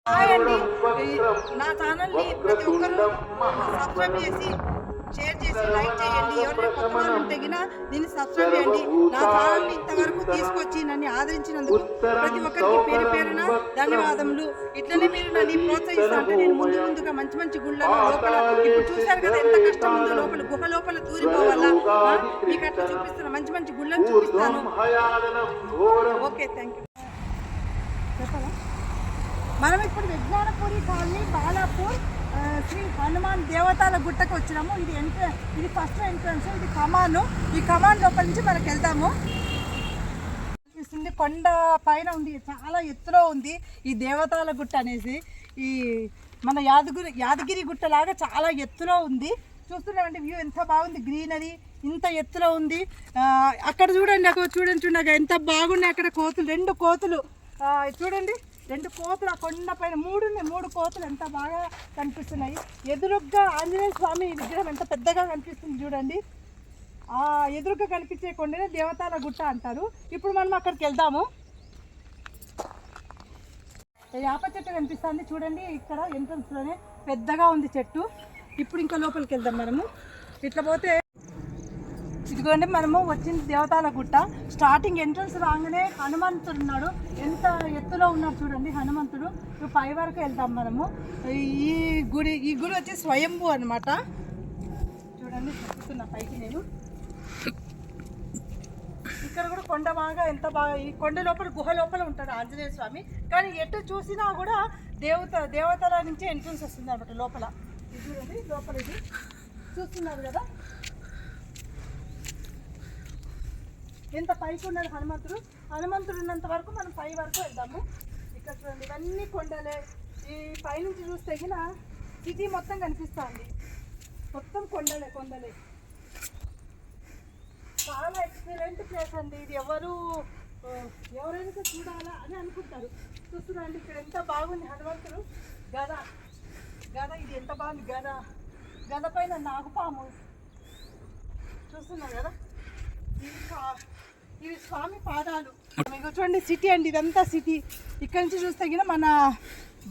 Hi అండి. నా ఛానల్ని ప్రతి ఒక్కరూ సబ్స్క్రైబ్ చేసి షేర్ చేసి లైక్ చేయండి. ఎవరైనా కొత్త వాళ్ళు ఉంటే గిన దీన్ని సబ్స్క్రైబ్ చేయండి. నా ఛానల్ని ఇంతవరకు తీసుకొచ్చి నన్ను ఆదరించినందుకు ప్రతి ఒక్కరికి పేరు పేరున ధన్యవాదములు. ఇట్లనే మీరు నన్ను ప్రోత్సహిస్తా అంటే నేను ముందుగా మంచి మంచి గుళ్ళను లోపల ఇప్పుడు చూశారు కదా ఎంత కష్టం ఉందో లోపల గుహ లోపల దూరిపోవాలా మీకు అట్లా చూపిస్తాను. మంచి మంచి గుళ్ళను చూపిస్తాను. Okay, thank you. చెప్పాలా? మనం ఇప్పుడు విజ్ఞానపురి కాలనీ బాలాపూర్ శ్రీ హనుమాన్ దేవతాల గుట్టకు వచ్చినాము. ఇది ఫస్ట్ ఎంట్రన్స్. ఇది కమాను. ఈ కమాన్ లోపల నుంచి మనకు వెళ్తాము. కొండ పైన ఉంది, చాలా ఎత్తులో ఉంది ఈ దేవతాల గుట్ట అనేసి. ఈ మన యాదగిరి గుట్ట లాగా చాలా ఎత్తులో ఉంది. చూస్తున్నామండి వ్యూ ఎంత బాగుంది, గ్రీనరీ ఇంత ఎత్తులో ఉంది. అక్కడ చూడండి, అక్కడ చూడండి ఎంత బాగున్నాయి. అక్కడ కోతులు, 2 కోతులు చూడండి, 2 కోతులు ఆ కొండ పైన 3 కోతులు ఎంత బాగా కనిపిస్తున్నాయి. ఎదురుగ్గా ఆంజనేయ స్వామి విగ్రహం ఎంత పెద్దగా కనిపిస్తుంది చూడండి. ఆ ఎదురుగా కనిపించే కొండనే దేవతాల గుట్ట అంటారు. ఇప్పుడు మనం అక్కడికి వెళ్దాము. యాప చెట్టు కనిపిస్తుంది చూడండి, ఇక్కడ ఎంట్రన్స్లోనే పెద్దగా ఉంది చెట్టు. ఇప్పుడు ఇంకా లోపలికి వెళ్దాం మనము. ఇట్లా పోతే ఇదిగోండి మనము వచ్చింది దేవతాల గుట్ట. స్టార్టింగ్ ఎంట్రన్స్ రాగానే హనుమంతుడు ఉన్నాడు, ఎంత ఎత్తులో ఉన్నాడు చూడండి హనుమంతుడు. పై వరకు వెళ్తాం మనము. ఈ గుడి వచ్చి స్వయంభూ అనమాట. చూడండి చెప్తున్నా పైకి నేను. ఇక్కడ కూడా కొండ బాగా ఎంత బాగా, ఈ కొండ లోపల గుహ లోపల ఉంటాడు ఆంజనేయ స్వామి. కానీ ఎటు చూసినా కూడా దేవతల నుంచి ఎంట్రన్స్ వస్తుంది అనమాట లోపల. ఇది చూడండి లోపల, ఇది చూస్తున్నారు కదా ఎంత పైకి ఉన్నాడు హనుమంతుడు. హనుమంతుడు ఉన్నంత వరకు మనం పై వరకు వెళ్దాము. ఇక్కడ చూడండి ఇవన్నీ కొండలే. ఈ పైనుంచి చూస్తే గిన సిటీ మొత్తం కనిపిస్తుంది, మొత్తం కొండలే. చాలా ఎక్సలెంట్ ప్లేస్ అండి ఇది. ఎవరైనా చూడాలా అని అనుకుంటారు. చూస్తున్నాండి ఇక్కడ ఎంత బాగుంది హనుమంతుడు. గద ఇది ఎంత బాగుంది. గద పైన నాగుపాము చూస్తున్నారు కదా. ఇవి స్వామి పాదాలు. మీకు చూడండి సిటీ అండి, ఇదంతా సిటీ. ఇక్కడ నుంచి చూస్తే గిన మన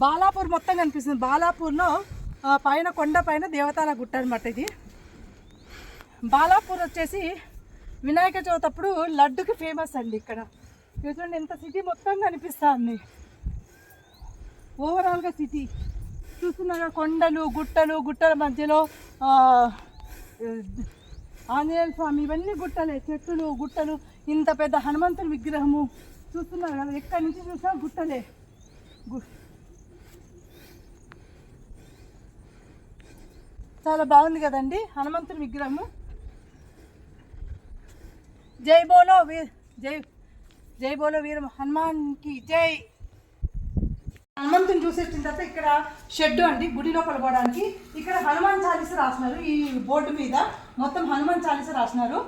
బాలాపూర్ మొత్తం కనిపిస్తుంది. బాలాపూర్లో పైన కొండ పైన దేవతాల గుట్ట అనమాట ఇది. బాలాపూర్ వచ్చేసి వినాయక చవితి అప్పుడు లడ్డుకి ఫేమస్ అండి. ఇక్కడ చూడండి ఎంత సిటీ మొత్తం కనిపిస్తుంది. ఓవరాల్గా సిటీ చూస్తున్నారు. కొండలు గుట్టల మధ్యలో ఆంజనేయ స్వామి, ఇవన్నీ గుట్టలే, చెట్టులు గుట్టలు. ఇంత పెద్ద హనుమంతుడి విగ్రహము చూస్తున్నారు కదా, ఎక్కడి నుంచి చూసినా గుట్టలే. చాలా బాగుంది కదండి హనుమంతుడి విగ్రహము. జై బోలో వీర హనుమాన్కి జై. హనుమంతుని చూసేసిన తర్వాత ఇక్కడ షెడ్ అండి, గుడి లోపల పోవడానికి. ఇక్కడ హనుమాన్ చాలీస రాసినారు ఈ బోర్డు మీద, మొత్తం హనుమాన్ చాలీస రాసినారు.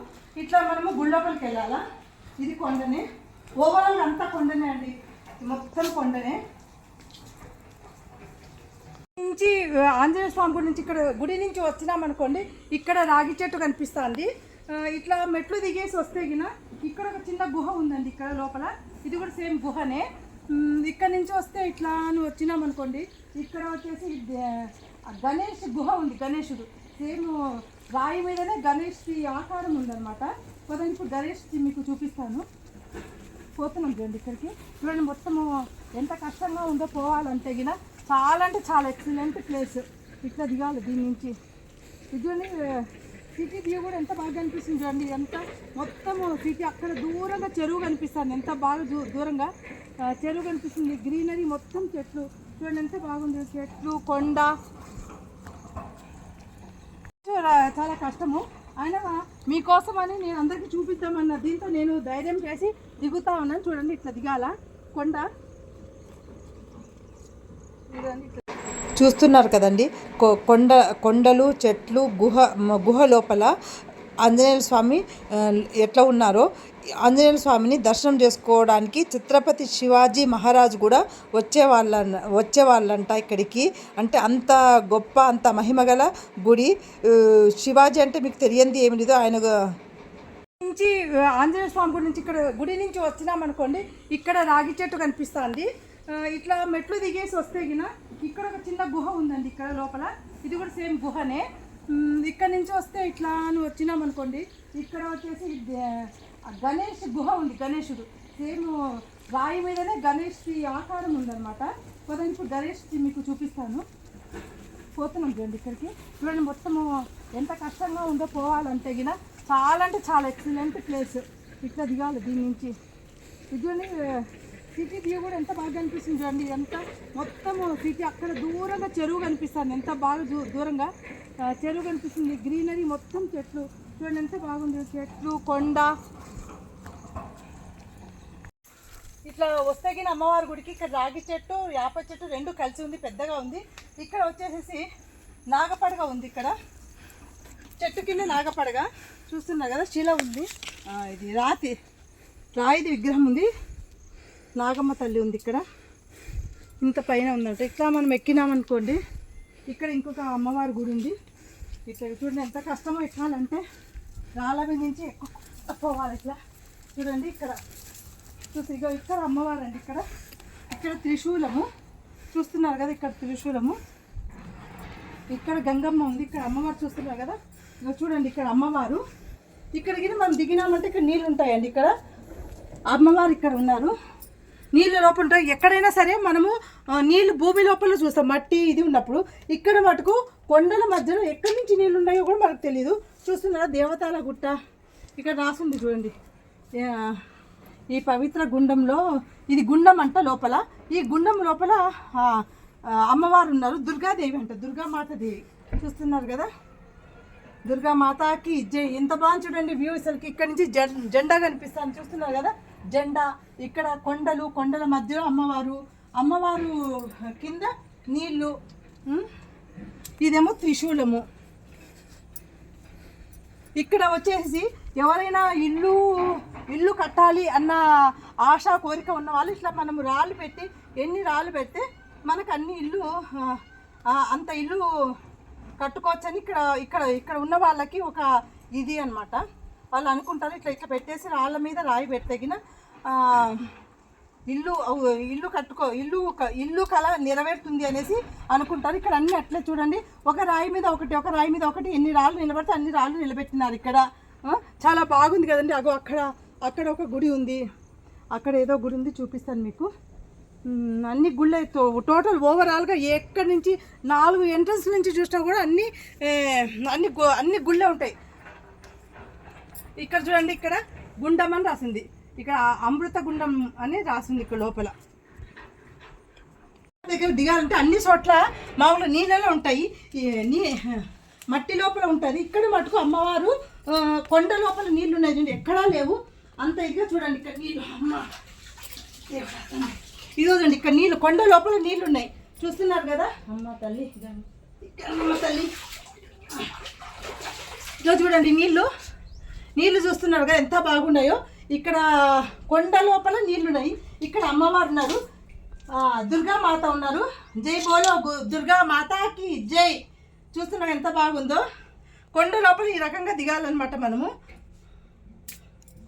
ఇట్లా మనము గుడి లోపలికి వెళ్ళాలా. ఇది కొండనే, ఓవరాల్ అంతా కొండనే అండి, మొత్తం కొండనే. నుంచి ఆంజనేయ స్వామి గుడి నుంచి ఇక్కడ గుడి నుంచి వచ్చినామనుకోండి, ఇక్కడ రాగి చెట్టు కనిపిస్తుంది. ఇట్లా మెట్లు దిగేసి వస్తే గిన ఇక్కడ ఒక చిన్న గుహ ఉందండి ఇక్కడ లోపల. ఇది కూడా సేమ్ గుహనే. ఇక్కడ నుంచి వస్తే ఇట్లా అని వచ్చినామనుకోండి, ఇక్కడ వచ్చేసి గణేష్ గుహ ఉంది. గణేశుడు సేమ్ రాయి మీదనే గణేష్కి ఆకారం ఉందన్నమాట. కొద్దిగా ఇప్పుడు గణేష్కి మీకు చూపిస్తాను. పోతున్నాం చూడండి ఇక్కడికి. చూడండి మొత్తము ఎంత కష్టంగా ఉందో పోవాలంటే గిన. చాలా అంటే చాలా ఎక్సలెంట్ ప్లేస్. ఇట్లా దిగాలి దీని నుంచి. ఇది సిటీ వ్యూ కూడా ఎంత బాగా కనిపిస్తుంది చూడండి. ఎంత మొత్తము సిటీ, అక్కడ దూరంగా చెరువు కనిపిస్తుంది, ఎంత బాగా దూరంగా చెరువు కనిపిస్తుంది. గ్రీనరీ మొత్తం చెట్లు చూడండి ఎంత బాగుంది. చెట్లు కొండ చాలా కష్టము. అయినా మీకోసమని నేను అందరికీ చూపిద్దామన్న దీంతో నేను ధైర్యం చేసి దిగుతా ఉన్నాను. చూడండి ఇట్లా దిగాల కొండ. చూస్తున్నారు కదండి కొండలు చెట్లు గుహ లోపల ఆంజనేయ స్వామి ఎట్లా ఉన్నారో. ఆంజనేయ స్వామిని దర్శనం చేసుకోవడానికి ఛత్రపతి శివాజీ మహారాజు కూడా వచ్చేవాళ్ళంట ఇక్కడికి. అంటే అంత గొప్ప, అంత మహిమగల గుడి. శివాజీ అంటే మీకు తెలియంది ఏమి లేదు. ఆయన నుంచి ఆంజనేయ స్వామి గుడి నుంచి ఇక్కడ గుడి నుంచి వచ్చినామనుకోండి, ఇక్కడ రాగి చెట్టు కనిపిస్తుంది. ఇట్లా మెట్లు దిగేసి వస్తే గిన ఇక్కడ ఒక చిన్న గుహ ఉందండి ఇక్కడ లోపల. ఇది కూడా సేమ్ గుహనే. ఇక్కడ నుంచి వస్తే ఇట్లా అని వచ్చినామనుకోండి, ఇక్కడ వచ్చేసి గణేష్ గుహ ఉంది. గణేశుడు సేమ్ రాయి మీదనే గణేష్కి ఆకారం ఉందన్నమాట. కొద్దిగా ఇప్పుడు గణేష్కి మీకు చూపిస్తాను. పోతున్నాం చూడండి ఇక్కడికి. చూడండి మొత్తము ఎంత కష్టంగా ఉందో పోవాలంటే గిన. చాలా అంటే చాలా ఎక్సలెంట్ ప్లేస్. ఇట్లా దిగాలి దీని నుంచి. ఇది సిటీ వ్యూ కూడా ఎంత బాగా కనిపిస్తుంది చూడండి. ఎంత మొత్తము సిటీ అక్కడ దూరంగా చెరువు కనిపిస్తుంది. ఎంత బాగా దూరంగా చెరువు కనిపిస్తుంది. గ్రీనరీ మొత్తం చెట్లు చూడండి ఎంత బాగుంది. చెట్లు, కొండ. ఇట్లా వస్తే గిన అమ్మవారి గుడికి ఇక్కడ రాగి చెట్టు, యాప చెట్టు రెండు కలిసి ఉంది, పెద్దగా ఉంది. ఇక్కడ వచ్చేసేసి నాగపడగ ఉంది. ఇక్కడ చెట్టు కింద నాగపడగ చూస్తున్నారు కదా, శిల ఉంది. ఇది రాయిది విగ్రహం ఉంది. నాగమ్మ తల్లి ఉంది ఇక్కడ. ఇంత పైన ఉందంట. ఇట్లా మనం ఎక్కినామనుకోండి, ఇక్కడ ఇంకొక అమ్మవారి గుడి ఉంది. ఇట్లా చూడండి ఎంత కష్టమో ఎక్కాలంటే. రాళ్ళ మీద నుంచి ఎక్కువ పోవాలి. ఇట్లా చూడండి ఇక్కడ ఇగో ఇక్కడ అమ్మవారు అండి. ఇక్కడ త్రిశూలము చూస్తున్నారు కదా, ఇక్కడ త్రిశూలము. ఇక్కడ గంగమ్మ ఉంది. ఇక్కడ అమ్మవారు చూస్తున్నారు కదా, ఇక చూడండి ఇక్కడ అమ్మవారు. ఇక్కడికి మనం దిగినామంటే ఇక్కడ నీళ్ళు ఉంటాయండి. ఇక్కడ అమ్మవారు ఇక్కడ ఉన్నారు. నీళ్ళు లోపల ఉంటాయి. ఎక్కడైనా సరే మనము నీళ్ళు భూమి లోపల చూస్తాం, మట్టి ఇది ఉన్నప్పుడు. ఇక్కడ మటుకు కొండల మధ్యలో ఎక్కడి నుంచి నీళ్ళు ఉన్నాయో కూడా మనకు తెలియదు. చూస్తున్నారా దేవతాల గుట్ట ఇక్కడ రాసుంది చూడండి. ఈ పవిత్ర గుండంలో, ఇది గుండం అంట లోపల. ఈ గుండం లోపల అమ్మవారు ఉన్నారు. దుర్గాదేవి అంట, దుర్గామాత దేవి. చూస్తున్నారు కదా, దుర్గామాతకి జై. ఎంత బాగా చూడండి వ్యూ. అసలుకి ఇక్కడ నుంచి జెండా కనిపిస్తాను. చూస్తున్నారు కదా జెండా. ఇక్కడ కొండలు, కొండల మధ్యలో అమ్మవారు కింద నీళ్ళు. ఇదేమో త్రిశూలము. ఇక్కడ వచ్చేసి ఎవరైనా ఇల్లు కట్టాలి అన్న ఆశ కోరిక ఉన్న వాళ్ళు ఇట్లా మనము రాళ్ళు పెట్టి, ఎన్ని రాళ్ళు పెడితే మనకు అన్ని అంత ఇల్లు కట్టుకోవచ్చని ఇక్కడ ఉన్న వాళ్ళకి ఒక ఇది అనమాట. వాళ్ళు అనుకుంటారు ఇట్లా పెట్టేసి రాళ్ళ మీద రాయి పెట్టగిన ఇల్లు కళ నెరవేరుతుంది అనేసి అనుకుంటారు. ఇక్కడ అన్ని అట్లే చూడండి, ఒక రాయి మీద ఒకటి ఎన్ని రాళ్ళు నిలబడితే అన్ని రాళ్ళు నిలబెట్టినారు ఇక్కడ. చాలా బాగుంది కదండి. అక్కడ ఒక గుడి ఉంది. అక్కడ ఏదో గుడి ఉంది, చూపిస్తాను మీకు. అన్ని గుళ్ళే టోటల్ ఓవరాల్గా ఎక్కడి నుంచి 4 ఎంట్రన్స్ నుంచి చూసినా కూడా అన్ని గుళ్ళే ఉంటాయి. ఇక్కడ చూడండి, ఇక్కడ గుండం అని రాసింది. ఇక్కడ అమృత గుండం అని రాసింది. ఇక్కడ లోపల దగ్గర దిగాలంటే అన్ని చోట్ల మామూలుగా నీళ్ళలో ఉంటాయి. మట్టి లోపల ఉంటుంది. ఇక్కడ మటుకు అమ్మవారు కొండ లోపల నీళ్ళు ఉన్నాయి చూడండి, ఎక్కడా లేవు. అంత ఇదిగా చూడండి ఇక్కడ నీళ్ళు. ఇదిగోండి ఇక్కడ నీళ్ళు, కొండ లోపల నీళ్ళు ఉన్నాయి. చూస్తున్నారు కదా అమ్మ తల్లి. ఇదో చూడండి నీళ్ళు చూస్తున్నారు కదా ఎంత బాగున్నాయో. ఇక్కడ కొండ లోపల నీళ్ళున్నాయి. ఇక్కడ అమ్మవారు ఉన్నారు, దుర్గామాత ఉన్నారు. జై బోలో దుర్గామాతకి జై. చూస్తున్నారు ఎంత బాగుందో. కొండ లోపల ఈ రకంగా దిగాలన్నమాట మనము.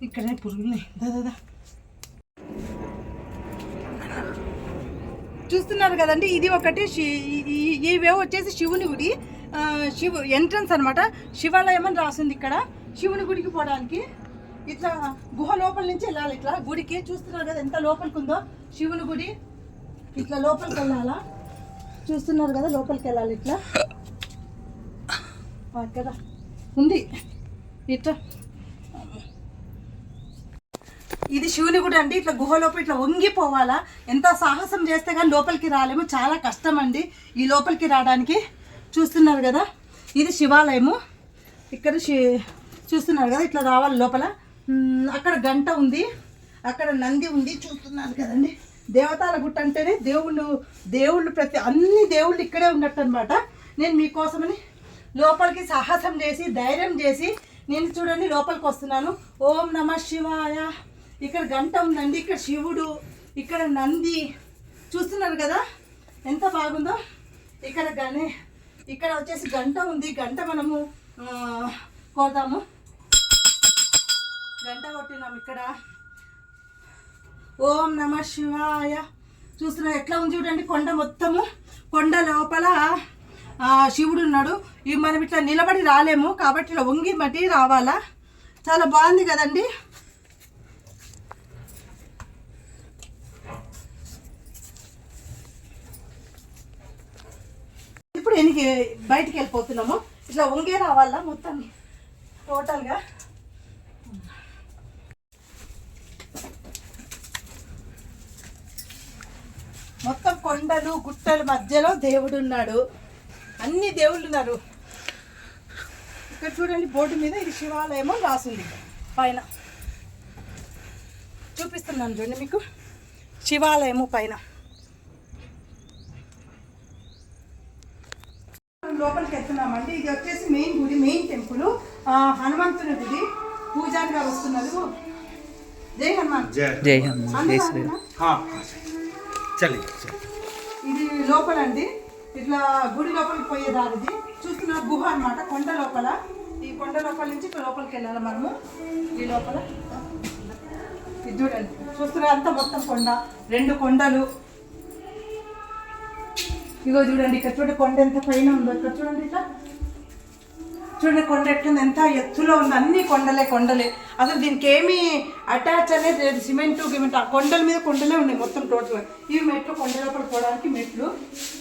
ఇక్కడే పురుగులున్నాయి. దాదా చూస్తున్నారు కదండి, ఇది ఒకటి. ఇవే వచ్చేసి శివుని గుడి. ఎంట్రన్స్ అనమాట. శివాలయం అని రాసింది ఇక్కడ. శివుని గుడికి పోవడానికి ఇట్లా గుహ లోపల నుంచి వెళ్ళాలి. ఇట్లా గుడికి చూస్తున్నారు కదా ఎంత లోపలికి ఉందో శివుని గుడి. ఇట్లా లోపలికి వెళ్ళాలా, చూస్తున్నారు కదా లోపలికి వెళ్ళాలి. ఇట్లా కదా ఉంది. ఇట్లా ఇది శివుని గుడి అండి. ఇట్లా గుహ లోపల ఇట్లా వంగిపోవాలా. ఎంత సాహసం చేస్తే కానీ లోపలికి రాలేము, చాలా కష్టం అండి ఈ లోపలికి రావడానికి. చూస్తున్నారు కదా ఇది శివాలయము. ఇక్కడ చూస్తున్నారు కదా ఇట్లా రావాలి లోపల. అక్కడ గంట ఉంది, అక్కడ నంది ఉంది. చూస్తున్నారు కదండి. దేవతాల గుట్ట అంటేనే దేవుళ్ళు అన్ని దేవుళ్ళు ఇక్కడే ఉన్నట్టు అనమాట. నేను మీకోసమని లోపలికి సాహసం చేసి ధైర్యం చేసి నేను చూడండి లోపలికి వస్తున్నాను. ఓం నమ శివాయ. ఇక్కడ గంట ఉందండి, ఇక్కడ శివుడు, ఇక్కడ నంది. చూస్తున్నారు కదా ఎంత బాగుందో. ఇక్కడ వచ్చేసి గంట ఉంది. గంట మనము కోదాము. గంట కొట్టినాము ఇక్కడ. ఓం నమ శివాయ. చూస్తున్నా ఎట్లా ఉంది చూడండి, కొండ మొత్తము. కొండ లోపల శివుడు ఉన్నాడు. ఇవి మనం ఇట్లా నిలబడి రాలేము కాబట్టి ఇలా వంగి మట్టి రావాలా. చాలా బాగుంది కదండి. ఇప్పుడు బయటికి వెళ్ళిపోతున్నాము. ఇట్లా వంగే రావాలా మొత్తం టోటల్గా. మొత్తం కొండలు గుట్టల మధ్యలో దేవుడు ఉన్నాడు. అన్ని దేవుళ్ళు ఉన్నారు. ఇక్కడ చూడండి బోర్డు మీద ఇది శివాలయము రాసింది పైన. చూపిస్తున్నాను చూడండి మీకు, శివాలయము పైన. లోపలికి వెళ్తున్నామండి. ఇది వచ్చేసి మెయిన్ గుడి, మెయిన్ టెంపుల్, హనుమంతుని గుడి. పూజారి గారు వస్తున్నారు. జై హనుమాన్. జై హనుమాన్. ఇది లోపలండి, ఇట్లా గుడి లోపలికి పోయే దారిది. చూస్తున్న గుహ అన్నమాట, కొండ లోపల. ఈ కొండ లోపల నుంచి ఇక్కడ లోపలికి వెళ్ళాలి మనము. ఈ లోపల ఇది చూడండి, చూస్తున్నా అంతా మొత్తం కొండ, 2 కొండలు. ఇగో చూడండి, ఇక్కడ చూడండి కొండ ఎంత పైన ఉందో. ఇక్కడ చూడండి, ఇట్లా చూడండి కొండ ఎట్లుంది, ఎంత ఎత్తులో ఉంది. అన్ని కొండలే. అసలు దీనికి ఏమీ అటాచ్ అనేది లేదు, సిమెంట్ గిమెంట్. ఆ కొండల మీద కొండలే ఉన్నాయి మొత్తం టోటల్. ఇవి మెట్లు, కొండ లోపల పోవడానికి మెట్లు.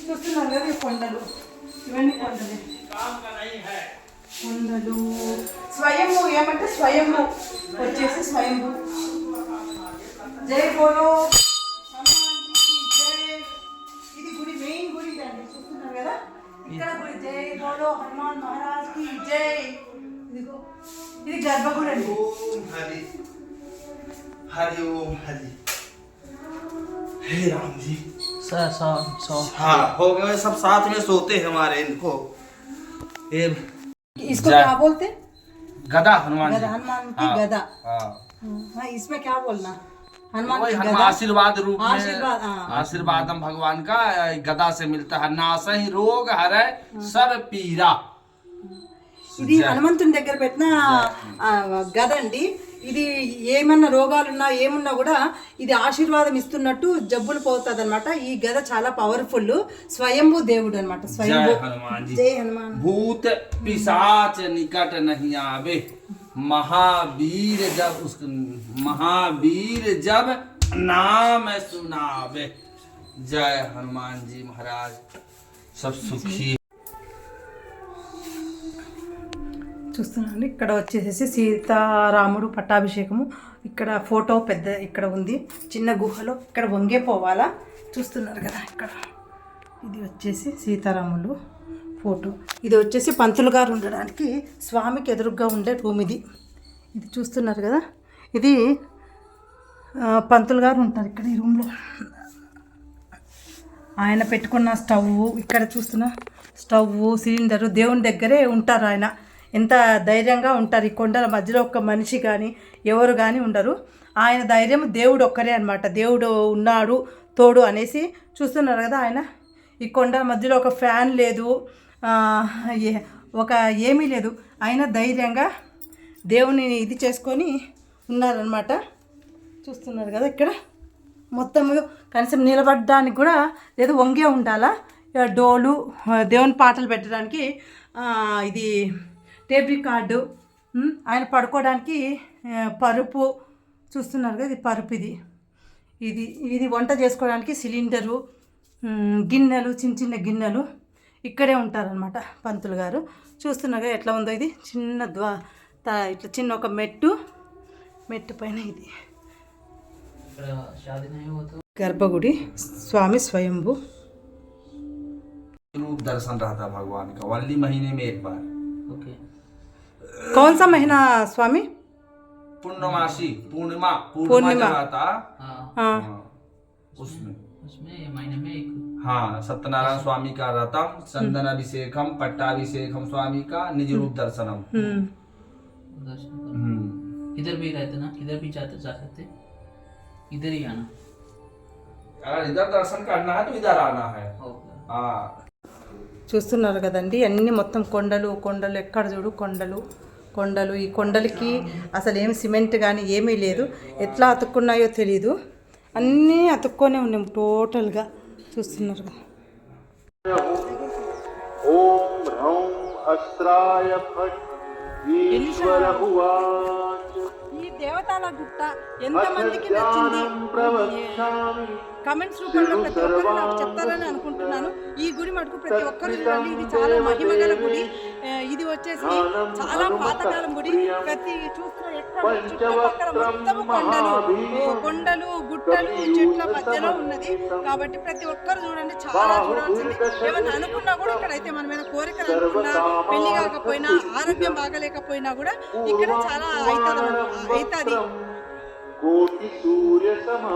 చూస్తున్నారు కదా, ఇవి కొండలు, ఇవన్నీ కొండలే. కొండలు స్వయంభూ, ఏమంటే స్వయంభూ వచ్చేసి స్వయంభూ. జై బోలో ఇది గుడి, మెయిన్ గుడి అండి. చూస్తున్నారు కదా ఇక్కడ గుడి. జై బోలో హనుమాన్ మహారాజ్ కి జై. ఇది గర్భగుడి అండి. हरि ओम हरि हे राम जी। हाँ हो गए सब साथ में सोते हैं हमारे इनको। इसको क्या बोलते? गदा हनुमान गदा, हनुमान की गदा। हाँ, इसमें क्या बोलना? हनुमान की गदा आशीर्वाद रूप में, आशीर्वाद। आशीर्वाद हम भगवान का गदा से मिलता है। नासहि रोग हरै सब पीरा। ఇది హనుమంతుని దగ్గర పెట్టిన గద అండి. ఇది ఏమన్నా రోగాలున్నా ఏమున్నా కూడా ఇది ఆశీర్వాదం ఇస్తున్నట్టు జబ్బులు పోతుంది అనమాట. ఈ గద చాలా పవర్ఫుల్, స్వయంభూ దేవుడు అనమాట. స్వయంభూ. జై హనుమాన్. भूत पिशाच निकट नहीं आवे, महावीर जब नाम सुनावे। जय हनुमान जी महाराज, सब सुखी। చూస్తున్నాను ఇక్కడ వచ్చేసేసి సీతారాముడు పట్టాభిషేకము. ఇక్కడ ఫోటో పెద్ద ఇక్కడ ఉంది, చిన్న గుహలో. ఇక్కడ వంగే పోవాలా. చూస్తున్నారు కదా, ఇక్కడ ఇది వచ్చేసి సీతారాములు ఫోటో. ఇది వచ్చేసి పంతులు గారు ఉండడానికి స్వామికి ఎదురుగ్గా ఉండే రూమ్ ఇది. ఇది చూస్తున్నారు కదా, ఇది పంతులు గారు ఉంటారు ఇక్కడ ఈ రూమ్లో. ఆయన పెట్టుకున్న స్టవ్ ఇక్కడ చూస్తున్న స్టవ్, సిలిండరు, దేవుని దగ్గరే ఉంటారు ఆయన. ఎంత ధైర్యంగా ఉంటారు. ఈ కొండల మధ్యలో ఒక్క మనిషి కానీ ఎవరు కానీ ఉండరు. ఆయన ధైర్యం దేవుడు ఒక్కరే అనమాట. దేవుడు ఉన్నాడు తోడు అనేసి చూస్తున్నారు కదా. ఆయన ఈ కొండల మధ్యలో ఒక ఫ్యాన్ లేదు, ఒక ఏమీ లేదు. ఆయన ధైర్యంగా దేవుని ఇది చేసుకొని ఉన్నారనమాట. చూస్తున్నారు కదా, ఇక్కడ మొత్తం కనీసం నిలబడడానికి కూడా లేదు, వంగే ఉండాలా. డోలు, దేవుని పాటలు పెట్టడానికి ఇది టేప్ రికార్డు, ఆయన పడుకోవడానికి పరుపు. చూస్తున్నారు కదా, ఇది పరుపు. ఇది వంట చేసుకోవడానికి సిలిండరు, గిన్నెలు, చిన్న గిన్నెలు ఇక్కడే ఉంటారనమాట పంతులు గారు. చూస్తున్నారు కదా ఎట్లా ఉందో. ఇది చిన్న ఇట్లా చిన్న ఒక మెట్టు పైన ఇది గర్భగుడి. స్వామి స్వయంభూ. रूप दर्शन रहता भगवान का वल्ली महीने में एक बार। ओके। कौन सा महीना स्वामी? पूर्णमासी, पूर्णिमा रहता। हाँ, उसमें महीने में एक। हाँ, सत्यनारायण स्वामी का रतम, चंदन अभिषेकम, पट्टाभिषेकम स्वामी का निज रूप दर्शनम। इधर भी रहते ना, इधर भी जा सकते, इधर ही आना। अगर इधर दर्शन करना है तो इधर आना है। हाँ। చూస్తున్నారు కదండి, అన్నీ మొత్తం కొండలు. ఎక్కడ చూడు కొండలు. ఈ కొండలకి అసలు ఏం సిమెంట్ కానీ ఏమీ లేదు. ఎట్లా అతుక్కున్నాయో తెలీదు. అన్నీ అతుక్కొనే ఉన్నాం టోటల్గా చూస్తున్నారు కదా. ఓం హ్రౌం అస్త్రాయ ఫట్ ఈశ్వర ఉవాచ ఈ దేవతాల గుట్ట ఎంతమందికి నచ్చింది కమెంట్స్ రూపంలో ప్రతి ఒక్కరు నాకు చెప్తారని అనుకుంటున్నాను. ఈ గుడి మటుకు ప్రతి ఒక్కరు చూడండి, ఇది చాలా మహిమగల గుడి. ఇది వచ్చేసి చాలా పాతకాలం గుడి. ప్రతి చూస్తున్న ఎక్కడ చుట్టుపక్కల మొత్తం కొండలు గుట్టలు చెట్ల మధ్యలో ఉన్నది. కాబట్టి ప్రతి ఒక్కరు చూడండి, చాలా చూడాల్సింది. ఏమన్నా అనుకున్నా కూడా ఇక్కడైతే మనం ఏమైనా కోరికలు అనుకున్నా, పెళ్లి కాకపోయినా, ఆరోగ్యం బాగలేకపోయినా కూడా ఇక్కడ చాలా అవుతుంది. కోటి సూర్య సమ